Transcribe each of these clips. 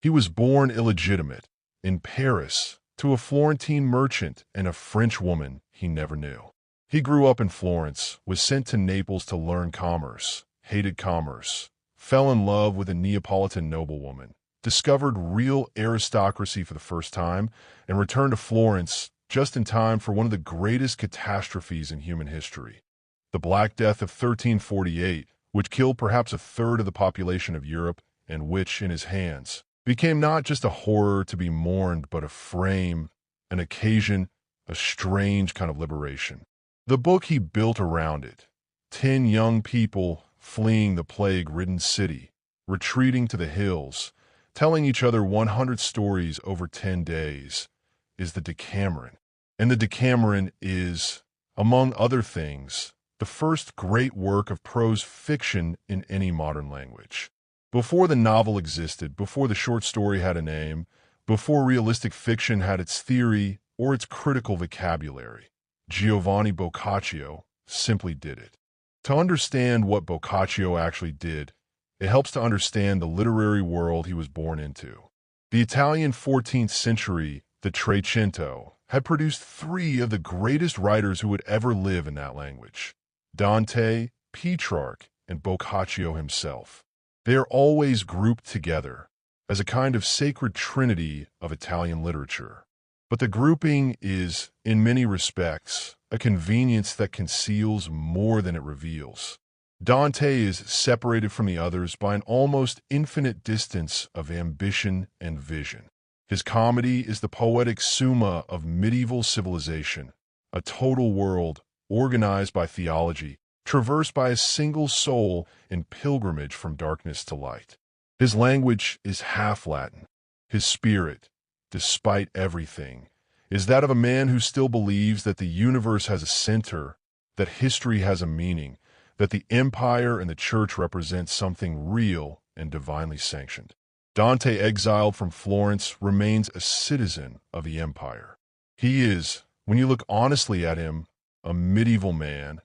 He was born illegitimate, in Paris, to a Florentine merchant and a French woman he never knew. He grew up in Florence, was sent to Naples to learn commerce, hated commerce, fell in love with a Neapolitan noblewoman, discovered real aristocracy for the first time, and returned to Florence just in time for one of the greatest catastrophes in human history. The Black Death of 1348, which killed perhaps a third of the population of Europe, and which, in his hands, became not just a horror to be mourned, but a frame, an occasion, a strange kind of liberation. The book he built around it, 10 young people fleeing the plague-ridden city, retreating to the hills, telling each other 100 stories over 10 days, is the Decameron. And the Decameron is, among other things, the first great work of prose fiction in any modern language. Before the novel existed, before the short story had a name, before realistic fiction had its theory or its critical vocabulary, Giovanni Boccaccio simply did it. To understand what Boccaccio actually did, it helps to understand the literary world he was born into. The Italian 14th century, the Trecento, had produced 3 of the greatest writers who would ever live in that language: Dante, Petrarch, and Boccaccio himself. They are always grouped together as a kind of sacred trinity of Italian literature. But the grouping is, in many respects, a convenience that conceals more than it reveals. Dante is separated from the others by an almost infinite distance of ambition and vision. His comedy is the poetic summa of medieval civilization, a total world organized by theology, traversed by a single soul in pilgrimage from darkness to light. His language is half Latin. His spirit, despite everything, is that of a man who still believes that the universe has a center, that history has a meaning, that the empire and the church represent something real and divinely sanctioned. Dante, exiled from Florence, remains a citizen of the empire. He is, when you look honestly at him, a medieval man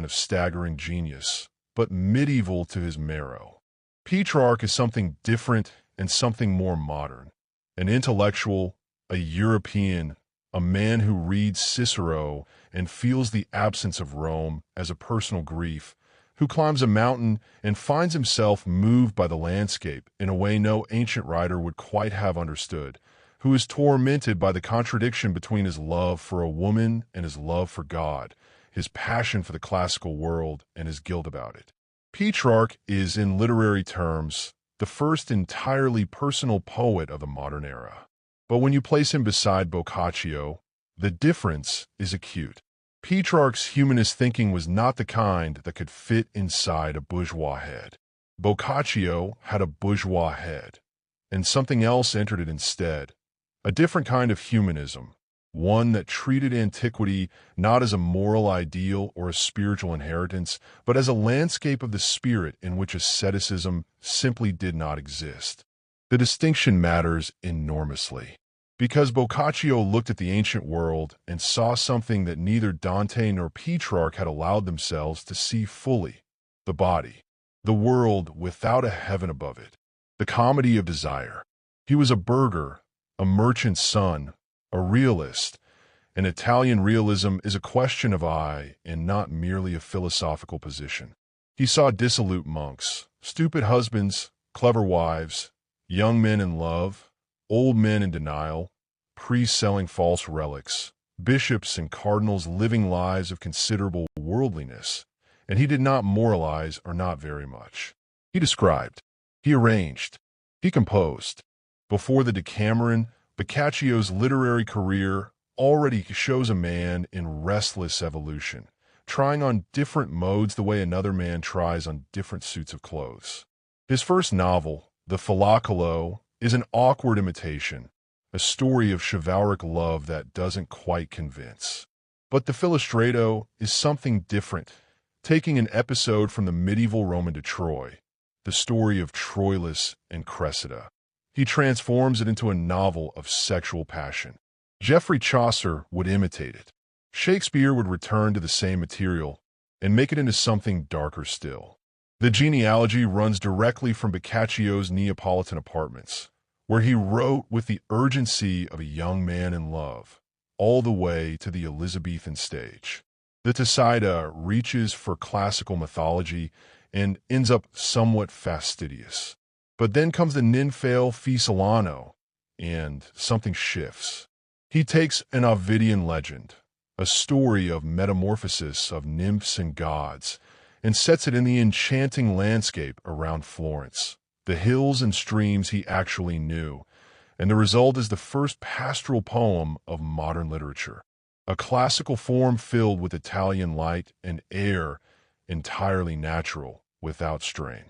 of staggering genius, but medieval to his marrow. Petrarch is something different and something more modern, an intellectual, a European, a man who reads Cicero and feels the absence of Rome as a personal grief, who climbs a mountain and finds himself moved by the landscape in a way no ancient writer would quite have understood, who is tormented by the contradiction between his love for a woman and his love for God, his passion for the classical world and his guilt about it. Petrarch is, in literary terms, the first entirely personal poet of the modern era. But when you place him beside Boccaccio, the difference is acute. Petrarch's humanist thinking was not the kind that could fit inside a bourgeois head. Boccaccio had a bourgeois head, and something else entered it instead, a different kind of humanism, one that treated antiquity not as a moral ideal or a spiritual inheritance, but as a landscape of the spirit in which asceticism simply did not exist. The distinction matters enormously, because Boccaccio looked at the ancient world and saw something that neither Dante nor Petrarch had allowed themselves to see fully: the body, the world without a heaven above it, the comedy of desire. He was a burgher, a merchant's son, a realist. And Italian realism is a question of eye and not merely a philosophical position. He saw dissolute monks, stupid husbands, clever wives, young men in love, old men in denial, priests selling false relics, bishops and cardinals living lives of considerable worldliness, and he did not moralize, or not very much. He described, he arranged, he composed. Before the Decameron, Boccaccio's literary career already shows a man in restless evolution, trying on different modes the way another man tries on different suits of clothes. His first novel, The Filocalo, is an awkward imitation, a story of chivalric love that doesn't quite convince. But The Filistretto is something different, taking an episode from the medieval Roman to Troy, the story of Troilus and Cressida. He transforms it into a novel of sexual passion. Geoffrey Chaucer would imitate it. Shakespeare would return to the same material and make it into something darker still. The genealogy runs directly from Boccaccio's Neapolitan apartments, where he wrote with the urgency of a young man in love, all the way to the Elizabethan stage. The Tesaida reaches for classical mythology and ends up somewhat fastidious. But then comes the Ninfale Fisalano, and something shifts. He takes an Ovidian legend, a story of metamorphosis of nymphs and gods, and sets it in the enchanting landscape around Florence, the hills and streams he actually knew, and the result is the first pastoral poem of modern literature, a classical form filled with Italian light and air, entirely natural, without strain.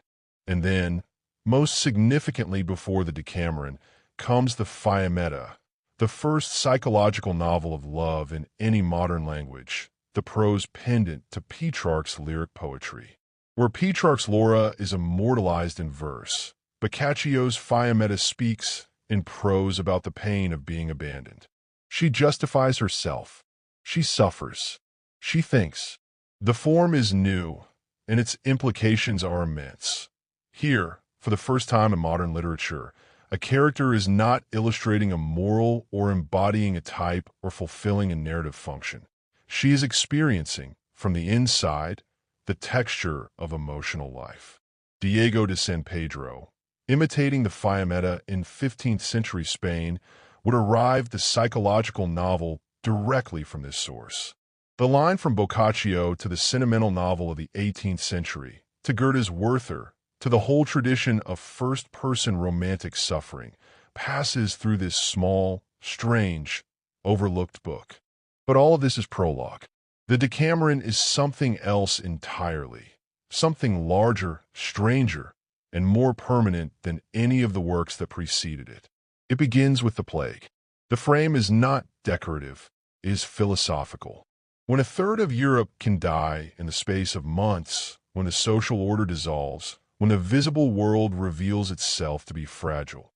And then, most significantly before the Decameron, comes the Fiammetta, the first psychological novel of love in any modern language, the prose pendant to Petrarch's lyric poetry. Where Petrarch's Laura is immortalized in verse, Boccaccio's Fiammetta speaks in prose about the pain of being abandoned. She justifies herself. She suffers. She thinks. The form is new, and its implications are immense. Here, for the first time in modern literature, a character is not illustrating a moral or embodying a type or fulfilling a narrative function. She is experiencing, from the inside, the texture of emotional life. Diego de San Pedro, imitating the Fiammetta in 15th century Spain, would arrive the psychological novel directly from this source. The line from Boccaccio to the sentimental novel of the 18th century, to Goethe's Werther, to the whole tradition of first-person romantic suffering, passes through this small, strange, overlooked book. But all of this is prologue. The Decameron is something else entirely, something larger, stranger, and more permanent than any of the works that preceded it. It begins with the plague. The frame is not decorative, it is philosophical. When a third of Europe can die in the space of months, when the social order dissolves, when the visible world reveals itself to be fragile,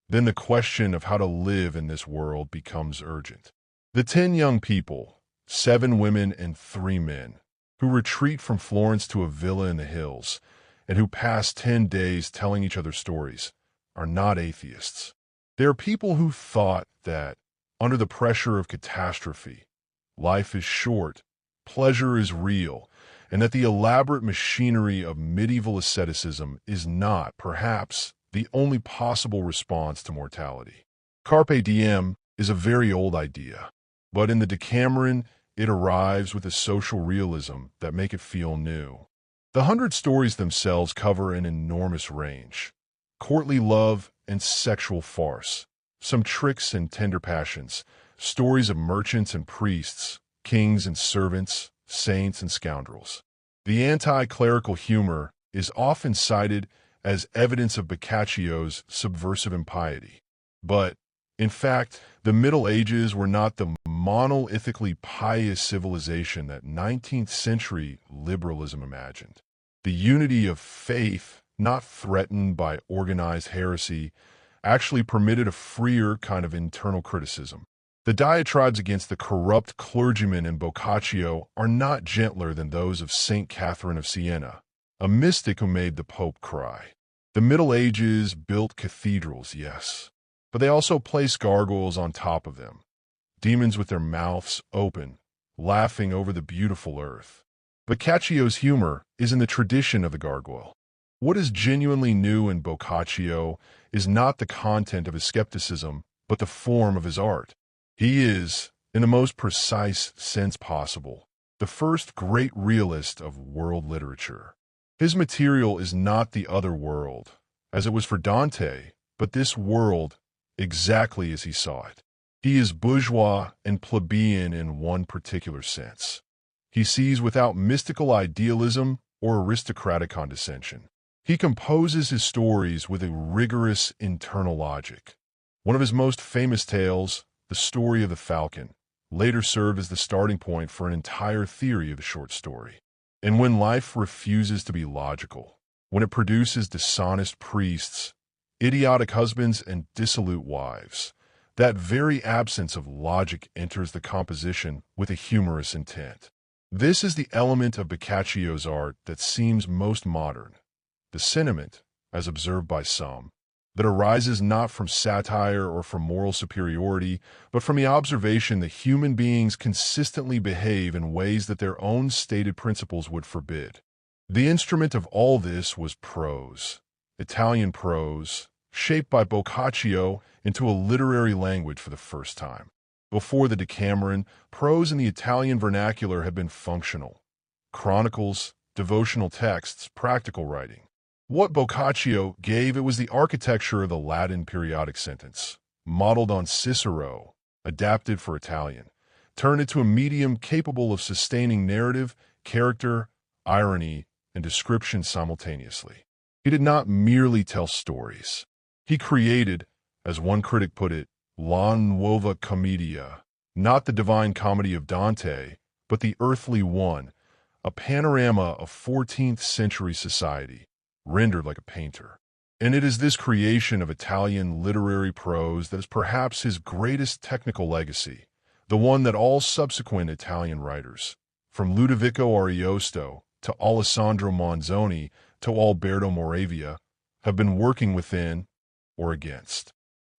then the question of how to live in this world becomes urgent. The 10 young people, 7 women and 3 men, who retreat from Florence to a villa in the hills, and who pass 10 days telling each other stories, are not atheists. They are people who thought that, under the pressure of catastrophe, life is short, pleasure is real, and that the elaborate machinery of medieval asceticism is not, perhaps, the only possible response to mortality. Carpe diem is a very old idea, but in the Decameron, it arrives with a social realism that make it feel new. The 100 stories themselves cover an enormous range. Courtly love and sexual farce, some tricks and tender passions, stories of merchants and priests, kings and servants, saints and scoundrels. The anti-clerical humor is often cited as evidence of Boccaccio's subversive impiety. But, in fact, the Middle Ages were not the monolithically pious civilization that 19th century liberalism imagined. The unity of faith, not threatened by organized heresy, actually permitted a freer kind of internal criticism. The diatribes against the corrupt clergymen in Boccaccio are not gentler than those of Saint Catherine of Siena, a mystic who made the Pope cry. The Middle Ages built cathedrals, yes, but they also placed gargoyles on top of them, demons with their mouths open, laughing over the beautiful earth. Boccaccio's humor is in the tradition of the gargoyle. What is genuinely new in Boccaccio is not the content of his skepticism, but the form of his art. He is, in the most precise sense possible, the first great realist of world literature. His material is not the other world, as it was for Dante, but this world exactly as he saw it. He is bourgeois and plebeian in one particular sense. He sees without mystical idealism or aristocratic condescension. He composes his stories with a rigorous internal logic. One of his most famous tales, The Story of the Falcon, later served as the starting point for an entire theory of the short story. And when life refuses to be logical, when it produces dishonest priests, idiotic husbands, and dissolute wives, that very absence of logic enters the composition with a humorous intent. This is the element of Boccaccio's art that seems most modern, the sentiment, as observed by some, that arises not from satire or from moral superiority, but from the observation that human beings consistently behave in ways that their own stated principles would forbid. The instrument of all this was prose, Italian prose, shaped by Boccaccio into a literary language for the first time. Before the Decameron, prose in the Italian vernacular had been functional. Chronicles, devotional texts, practical writing. What Boccaccio gave it was the architecture of the Latin periodic sentence, modeled on Cicero, adapted for Italian, turned into a medium capable of sustaining narrative, character, irony, and description simultaneously. He did not merely tell stories. He created, as one critic put it, La Nuova Commedia, not the divine comedy of Dante, but the earthly one, a panorama of 14th century society, rendered like a painter. And it is this creation of Italian literary prose that is perhaps his greatest technical legacy, the one that all subsequent Italian writers, from Ludovico Ariosto to Alessandro Manzoni to Alberto Moravia, have been working within or against.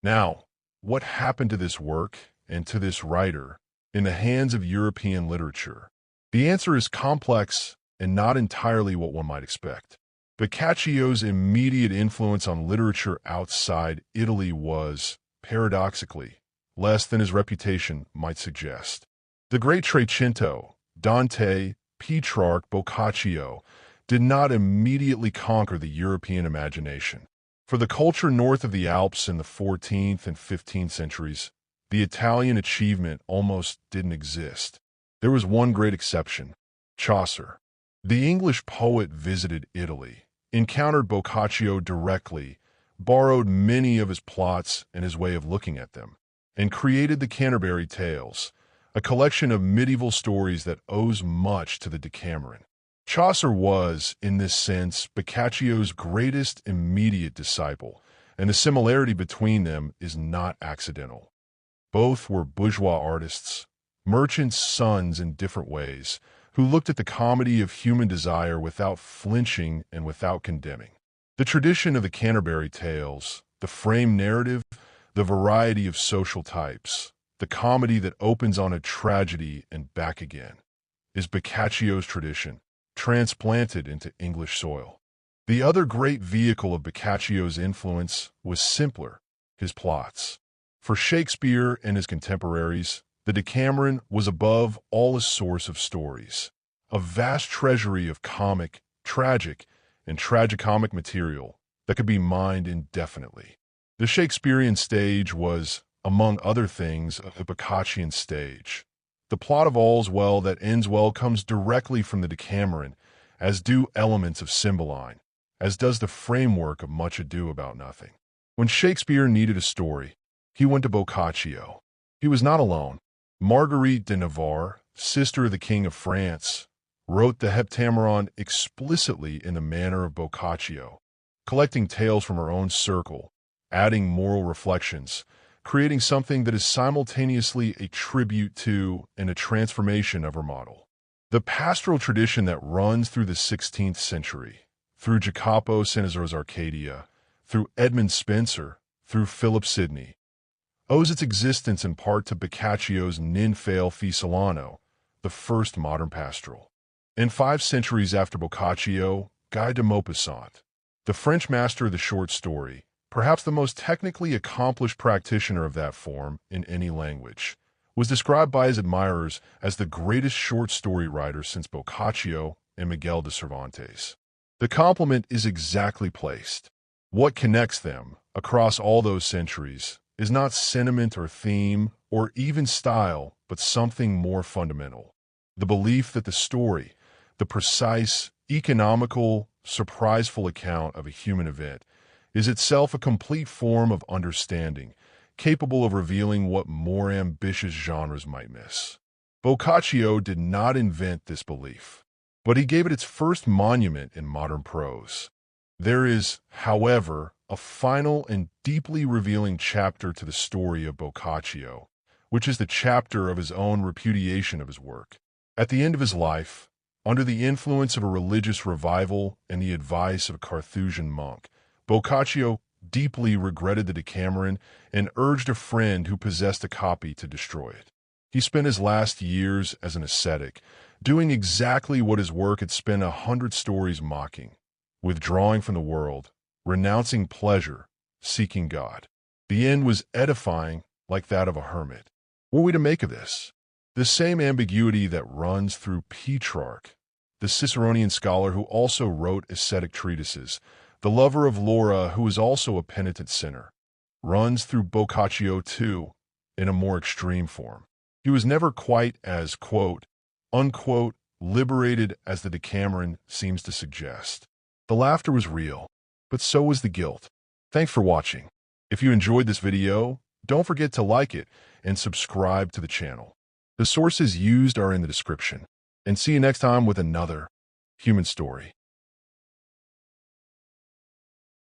Now, what happened to this work and to this writer in the hands of European literature? The answer is complex and not entirely what one might expect. Boccaccio's immediate influence on literature outside Italy was, paradoxically, less than his reputation might suggest. The great Trecento, Dante, Petrarch, Boccaccio, did not immediately conquer the European imagination. For the culture north of the Alps in the 14th and 15th centuries, the Italian achievement almost didn't exist. There was one great exception, Chaucer. The English poet visited Italy, encountered Boccaccio directly, borrowed many of his plots and his way of looking at them, and created the Canterbury Tales, a collection of medieval stories that owes much to the Decameron. Chaucer was, in this sense, Boccaccio's greatest immediate disciple, and the similarity between them is not accidental. Both were bourgeois artists, merchants' sons in different ways, who looked at the comedy of human desire without flinching and without condemning. The tradition of the Canterbury Tales, the frame narrative, the variety of social types, the comedy that opens on a tragedy and back again, is Boccaccio's tradition, transplanted into English soil. The other great vehicle of Boccaccio's influence was simpler, his plots. For Shakespeare and his contemporaries, the Decameron was above all a source of stories, a vast treasury of comic, tragic, and tragicomic material that could be mined indefinitely. The Shakespearean stage was, among other things, a Boccaccian stage. The plot of All's Well That Ends Well comes directly from the Decameron, as do elements of Cymbeline, as does the framework of Much Ado About Nothing. When Shakespeare needed a story, he went to Boccaccio. He was not alone. Marguerite de Navarre, sister of the King of France, wrote the Heptameron explicitly in the manner of Boccaccio, collecting tales from her own circle, adding moral reflections, creating something that is simultaneously a tribute to and a transformation of her model. The pastoral tradition that runs through the 16th century, through Jacopo Sannazzaro's Arcadia, through Edmund Spenser, through Philip Sidney, owes its existence in part to Boccaccio's Ninfale fi Solano, the first modern pastoral. And 5 centuries after Boccaccio, Guy de Maupassant, the French master of the short story, perhaps the most technically accomplished practitioner of that form in any language, was described by his admirers as the greatest short story writer since Boccaccio and Miguel de Cervantes. The compliment is exactly placed. What connects them, across all those centuries, is not sentiment or theme or even style, but something more fundamental. The belief that the story, the precise, economical, surpriseful account of a human event, is itself a complete form of understanding, capable of revealing what more ambitious genres might miss. Boccaccio did not invent this belief, but he gave it its first monument in modern prose. There is, however, a final and deeply revealing chapter to the story of Boccaccio, which is the chapter of his own repudiation of his work. At the end of his life, Under the influence of a religious revival and the advice of a Carthusian monk, Boccaccio deeply regretted the Decameron and urged a friend who possessed a copy to destroy it. He spent his last years as an ascetic, doing exactly what his work had spent 100 stories mocking, withdrawing from the world, renouncing pleasure, seeking God. The end was edifying like that of a hermit. What are we to make of this? The same ambiguity that runs through Petrarch, the Ciceronian scholar who also wrote ascetic treatises, the lover of Laura who was also a penitent sinner, runs through Boccaccio too, in a more extreme form. He was never quite as, quote, unquote, liberated as the Decameron seems to suggest. The laughter was real, but so was the guilt. Thanks for watching. If you enjoyed this video, don't forget to like it and subscribe to the channel. The sources used are in the description. And see you next time with another human story.